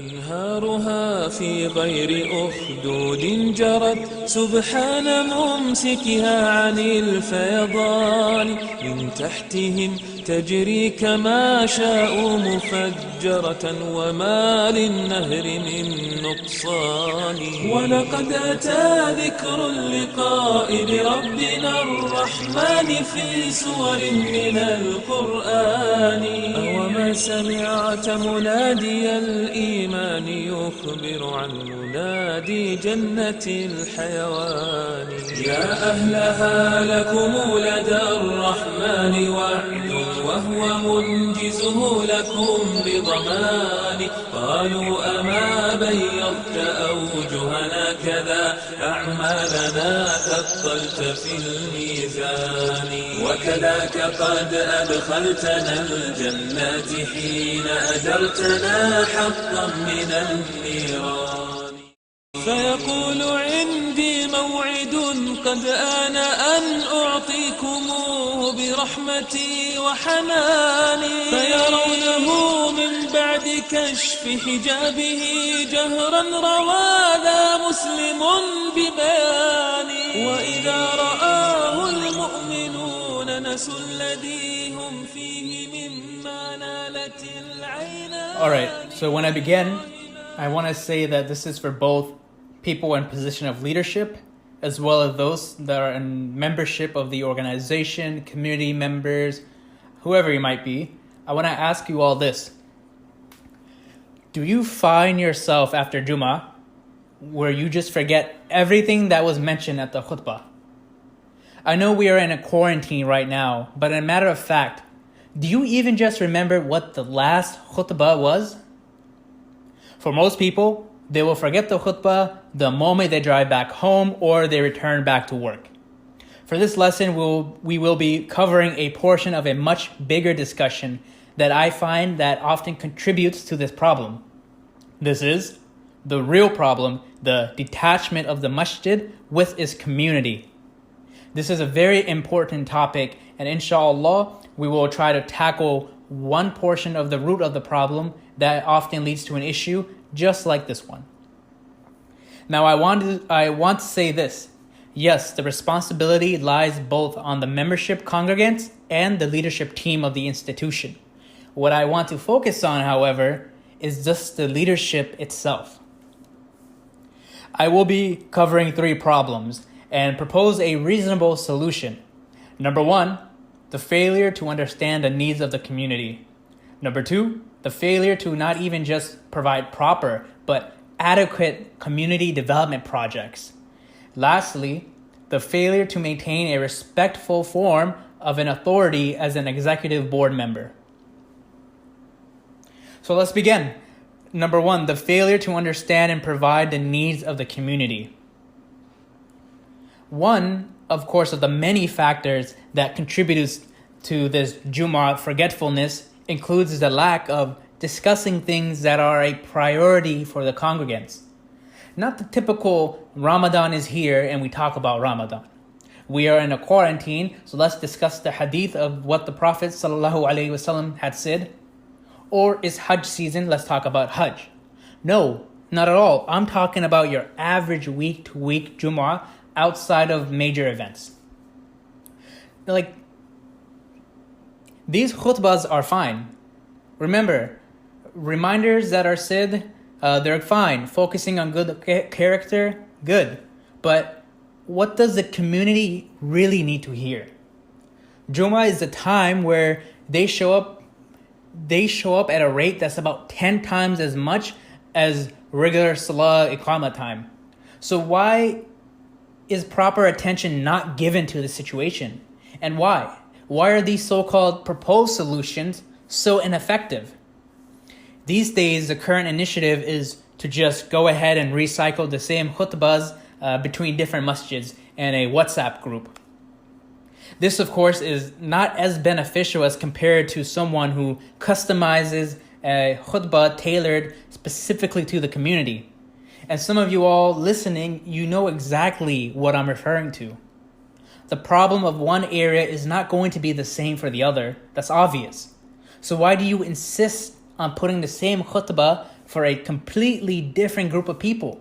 أنهارها في غير أخدود جرت سبحان ممسكها عن الفيضان من تحتهم تجري كما شاءوا مفجرة وما للنهر من نقصان ولقد أتى ذكر اللقاء بربنا الرحمن في سور من القرآن أوما سمعت منادي الإيمان يخبر عن منادي جنة الحيوان يا أهلها لكم لدى الرحمن وعد وهو منجزه لكم بضمان قالوا أما بيضت أوجهنا كذا أعمالنا ثقلت في الميزان وكذاك قد أدخلتنا الجنات حين أجرتنا حقا من النيران فيقول عندي موعد قد آن أن أعطيكموه برحمتي وحناني فيرونه من بعد كشف حجابه جهرا روى ذا مسلم ببياني وإذا رآه المؤمنون نسوا الذي هم فيه مما نالت العينان. Alright, so when I begin, I want to say that this is for both people in position of leadership as well as those that are in membership of the organization, community members, whoever you might be. I want to ask you all this. Do you find yourself after Jummah where you just forget everything that was mentioned at the khutbah? I know we are in a quarantine right now, but in a matter of fact, do you even just remember what the last khutbah was? For most people, they will forget the khutbah the moment they drive back home or they return back to work. For this lesson, we will be covering a portion of a much bigger discussion that I find that often contributes to this problem. This is the real problem, the detachment of the masjid with its community. This is a very important topic, and inshallah, we will try to tackle one portion of the root of the problem that often leads to an issue just like this one. Now, I want to say this. Yes, the responsibility lies both on the membership congregants and the leadership team of the institution. What I want to focus on, however, is just the leadership itself. I will be covering 3 problems and propose a reasonable solution. Number 1, the failure to understand the needs of the community. Number 2, the failure to not even just provide proper, but adequate community development projects. Lastly, the failure to maintain a respectful form of an authority as an executive board member. So let's begin. Number 1, the failure to understand and provide the needs of the community. One, of course, of the many factors that contributes to this Jummah forgetfulness includes the lack of discussing things that are a priority for the congregants. Not the typical Ramadan is here and we talk about Ramadan. We are in a quarantine, so let's discuss the hadith of what the Prophet ﷺ had said. Or is Hajj season, let's talk about Hajj. No, not at all. I'm talking about your average week-to-week Jummah outside of major events. Like, these khutbahs are fine. Remember, reminders that are said, they're fine. Focusing on good character, good. But what does the community really need to hear? Jummah is the time where they show up at a rate that's about 10 times as much as regular Salah Iqamah time. So why is proper attention not given to the situation? And why? Why are these so-called proposed solutions so ineffective? These days, the current initiative is to just go ahead and recycle the same khutbahs between different masjids and a WhatsApp group. This, of course, is not as beneficial as compared to someone who customizes a khutbah tailored specifically to the community. And some of you all listening, you know exactly what I'm referring to. The problem of one area is not going to be the same for the other. That's obvious. So why do you insist on putting the same khutbah for a completely different group of people.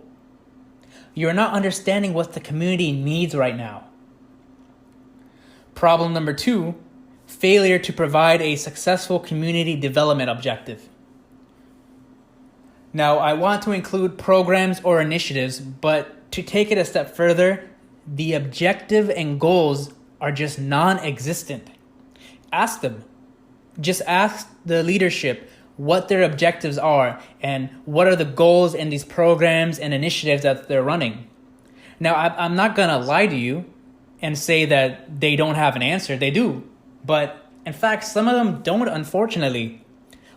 You're not understanding what the community needs right now. Problem number 2, failure to provide a successful community development objective. Now, I want to include programs or initiatives, but to take it a step further, the objective and goals are just non-existent. Ask them. Just ask the leadership what their objectives are and what are the goals in these programs and initiatives that they're running. Now, I'm not going to lie to you and say that they don't have an answer. They do. But in fact, some of them don't, unfortunately.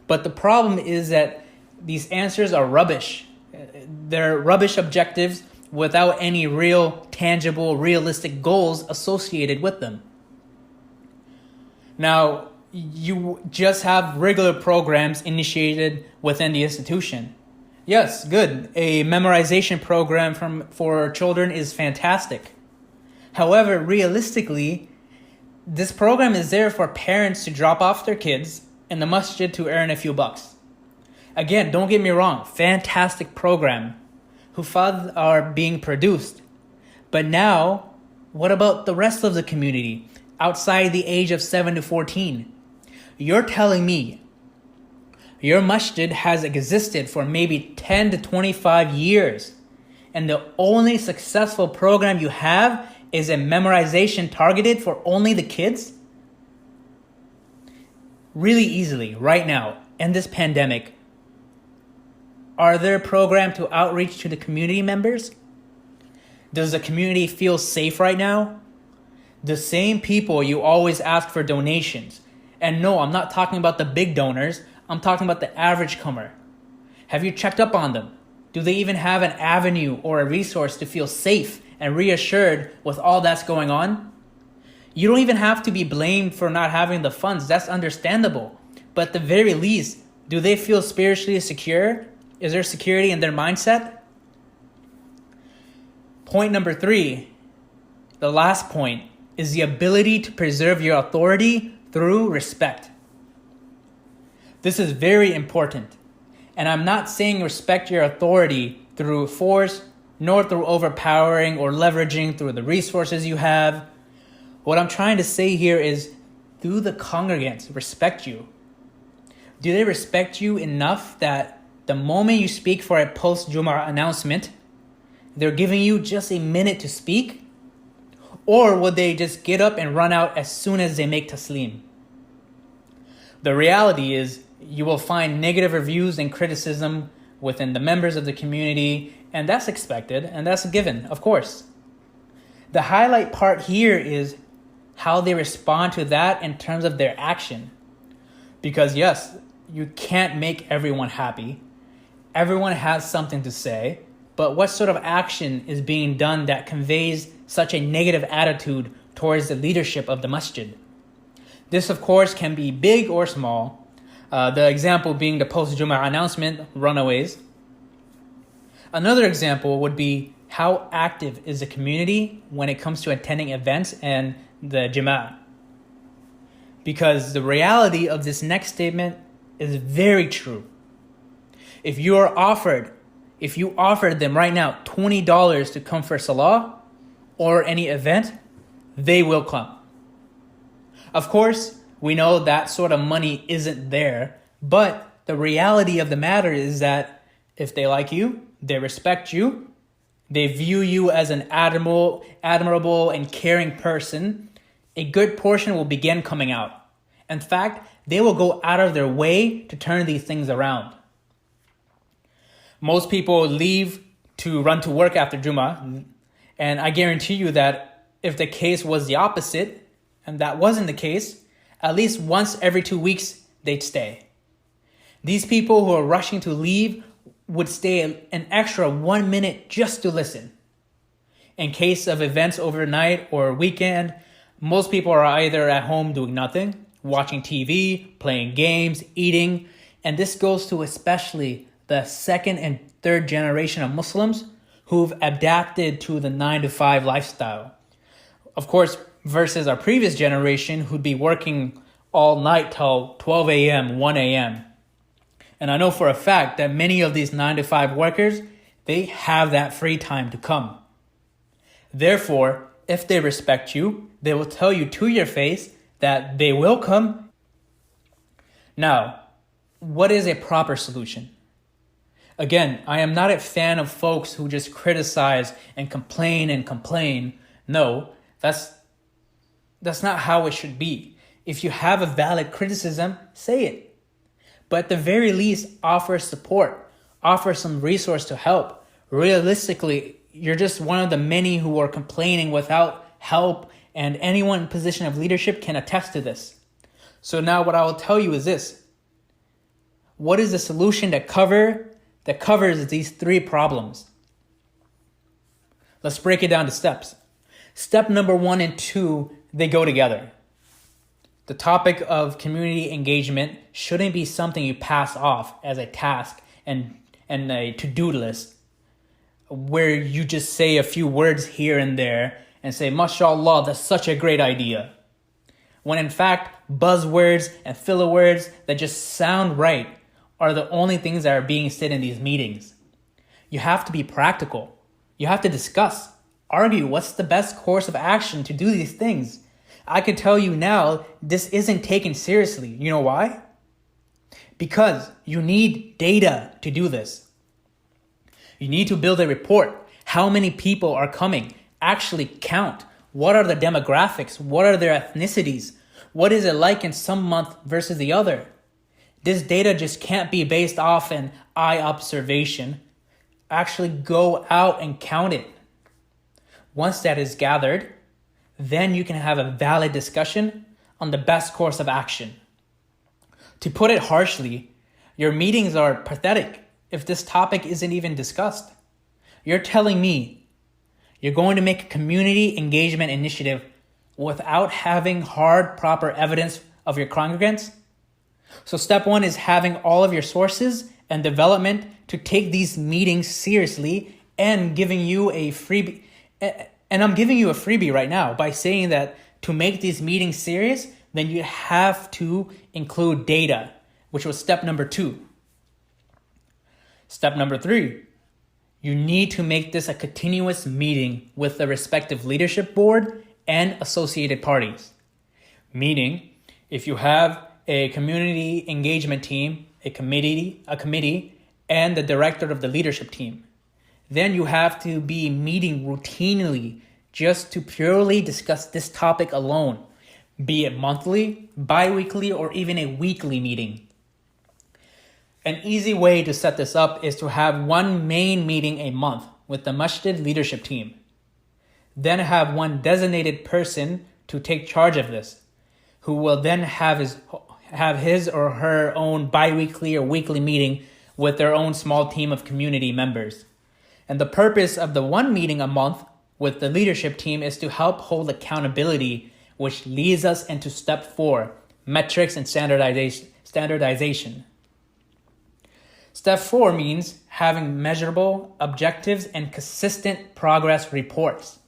But the problem is that these answers are rubbish. They're rubbish objectives without any real, tangible, realistic goals associated with them. Now, you just have regular programs initiated within the institution. Yes, good. A memorization program for children is fantastic. However, realistically, this program is there for parents to drop off their kids in the masjid to earn a few bucks. Again, don't get me wrong, fantastic program. Hufadh are being produced. But now, what about the rest of the community outside the age of 7 to 14? You're telling me your masjid has existed for maybe 10 to 25 years, and the only successful program you have is a memorization targeted for only the kids? Really easily, right now, in this pandemic, are there programs to outreach to the community members? Does the community feel safe right now? The same people you always ask for donations. And no, I'm not talking about the big donors. I'm talking about the average comer. Have you checked up on them? Do they even have an avenue or a resource to feel safe and reassured with all that's going on? You don't even have to be blamed for not having the funds. That's understandable. But at the very least, do they feel spiritually secure? Is there security in their mindset? Point number 3, the last point, is the ability to preserve your authority through respect. This is very important. And I'm not saying respect your authority through force, nor through overpowering or leveraging through the resources you have. What I'm trying to say here is, do the congregants respect you? Do they respect you enough that the moment you speak for a post-Jum'ah announcement, they're giving you just a minute to speak? Or would they just get up and run out as soon as they make taslim? The reality is, you will find negative reviews and criticism within the members of the community, and that's expected, and that's a given, of course. The highlight part here is how they respond to that in terms of their action. Because yes, you can't make everyone happy. Everyone has something to say, but what sort of action is being done that conveys such a negative attitude towards the leadership of the masjid? This, of course, can be big or small. The example being the post-Jum'ah announcement, runaways. Another example would be how active is the community when it comes to attending events and the Jama'ah. Because the reality of this next statement is very true. If you offered them right now $20 to come for Salah or any event, they will come. Of course, we know that sort of money isn't there, but the reality of the matter is that if they like you, they respect you, they view you as an admirable and caring person, a good portion will begin coming out. In fact, they will go out of their way to turn these things around. Most people leave to run to work after Jummah, and I guarantee you that if the case was the opposite, and that wasn't the case, at least once every 2 weeks, they'd stay. These people who are rushing to leave would stay an extra 1 minute just to listen. In case of events overnight or weekend, most people are either at home doing nothing, watching TV, playing games, eating, and this goes to especially the second and third generation of Muslims who've adapted to the 9-to-5 lifestyle. Of course, versus our previous generation who'd be working all night till 12 a.m., 1 a.m. And I know for a fact that many of these 9-to-5 workers, they have that free time to come. Therefore, if they respect you, they will tell you to your face that they will come. Now, what is a proper solution? Again, I am not a fan of folks who just criticize and complain. No, that's not how it should be. If you have a valid criticism, say it. But at the very least, offer support, offer some resource to help. Realistically, you're just one of the many who are complaining without help, and anyone in position of leadership can attest to this. So now what I will tell you is this. What is the solution that covers these 3 problems? Let's break it down to steps. Step number 1 and 2, they go together. The topic of community engagement shouldn't be something you pass off as a task and a to-do list where you just say a few words here and there and say, "Mashallah, that's such a great idea." When in fact, buzzwords and filler words that just sound right are the only things that are being said in these meetings. You have to be practical. You have to discuss, argue what's the best course of action to do these things. I can tell you now, this isn't taken seriously. You know why? Because you need data to do this. You need to build a report. How many people are coming? Actually count. What are the demographics? What are their ethnicities? What is it like in some month versus the other? This data just can't be based off an eye observation. Actually go out and count it. Once that is gathered, then you can have a valid discussion on the best course of action. To put it harshly, your meetings are pathetic if this topic isn't even discussed. You're telling me you're going to make a community engagement initiative without having hard, proper evidence of your congregants? So step 1 is having all of your sources and development to take these meetings seriously and giving you a freebie. And I'm giving you a freebie right now by saying that to make these meetings serious, then you have to include data, which was step number 2. Step number 3, you need to make this a continuous meeting with the respective leadership board and associated parties. Meaning, if you have a community engagement team, a committee, and the director of the leadership team, then you have to be meeting routinely just to purely discuss this topic alone, be it monthly, bi-weekly, or even a weekly meeting. An easy way to set this up is to have one main meeting a month with the Masjid Leadership Team. Then have one designated person to take charge of this, who will then have his or her own bi-weekly or weekly meeting with their own small team of community members. And the purpose of the one meeting a month with the leadership team is to help hold accountability, which leads us into step 4, metrics and standardization. Step 4 means having measurable objectives and consistent progress reports.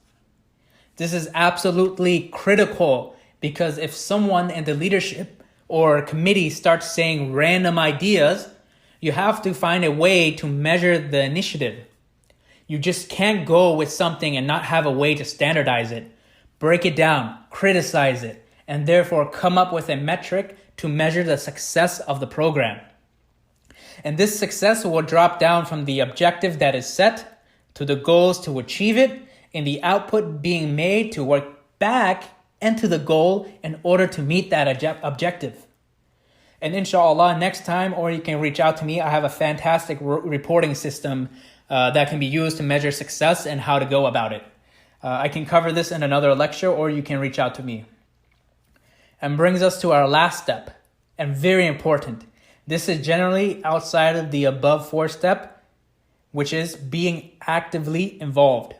This is absolutely critical because if someone in the leadership or committee starts saying random ideas, you have to find a way to measure the initiative. You just can't go with something and not have a way to standardize it, break it down, criticize it, and therefore come up with a metric to measure the success of the program. And this success will drop down from the objective that is set to the goals to achieve it, and the output being made to work back into the goal in order to meet that objective. And inshallah, next time, or you can reach out to me, I have a fantastic reporting system that can be used to measure success and how to go about it. I can cover this in another lecture, or you can reach out to me. And brings us to our last step, and very important. This is generally outside of the above 4 step, which is being actively involved.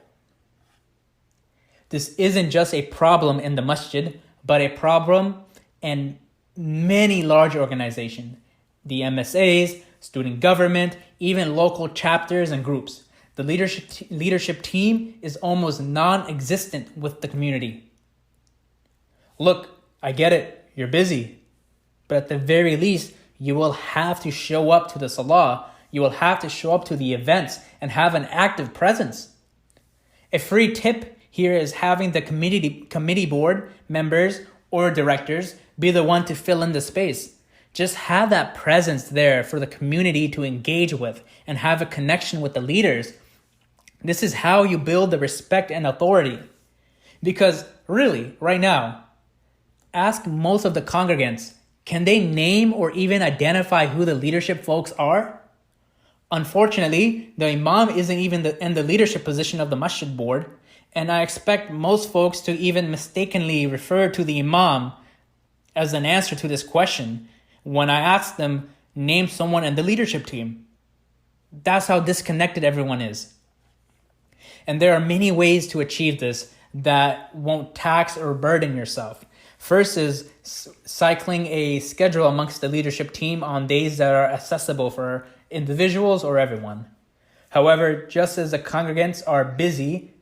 This isn't just a problem in the masjid, but a problem in many large organizations, the MSAs, student government, even local chapters and groups. The leadership team is almost non-existent with the community. Look, I get it, you're busy, but at the very least, you will have to show up to the salah, you will have to show up to the events and have an active presence. A free tip here is having the committee board members or directors be the one to fill in the space. Just have that presence there for the community to engage with and have a connection with the leaders. This is how you build the respect and authority. Because really, right now, ask most of the congregants, can they name or even identify who the leadership folks are? Unfortunately, the imam isn't even in the leadership position of the masjid board, and I expect most folks to even mistakenly refer to the imam as an answer to this question when I ask them, name someone in the leadership team. That's how disconnected everyone is. And there are many ways to achieve this that won't tax or burden yourself. First is cycling a schedule amongst the leadership team on days that are accessible for individuals or everyone. However, just as the congregants are busy,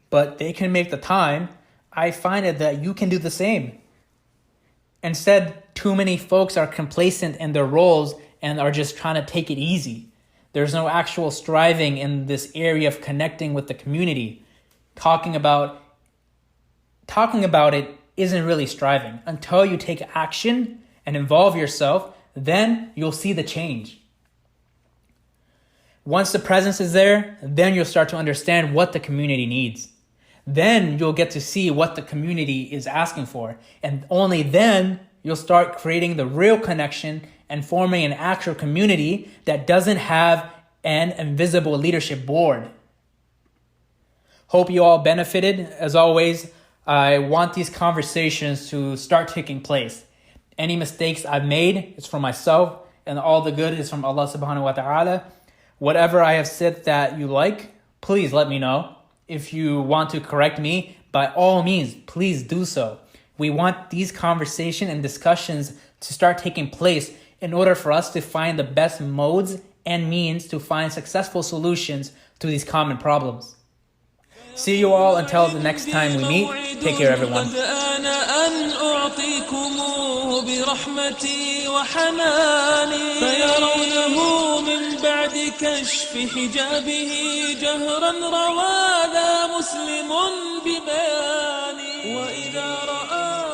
but they can make the time, I find it that you can do the same. Instead, too many folks are complacent in their roles and are just trying to take it easy. There's no actual striving in this area of connecting with the community. Talking about it isn't really striving. Until you take action and involve yourself, then you'll see the change. Once the presence is there, then you'll start to understand what the community needs. Then you'll get to see what the community is asking for. And only then you'll start creating the real connection and forming an actual community that doesn't have an invisible leadership board. Hope you all benefited. As always, I want these conversations to start taking place. Any mistakes I've made is from myself, and all the good is from Allah subhanahu wa ta'ala. Whatever I have said that you like, please let me know. If you want to correct me, by all means, please do so. We want these conversations and discussions to start taking place in order for us to find the best modes and means to find successful solutions to these common problems. See you all until the next time we meet. Take care, everyone. برحمتي وحناني فيرونه من بعد كشف حجابه جهرا روى ذا مسلم ببياني وإذا رأى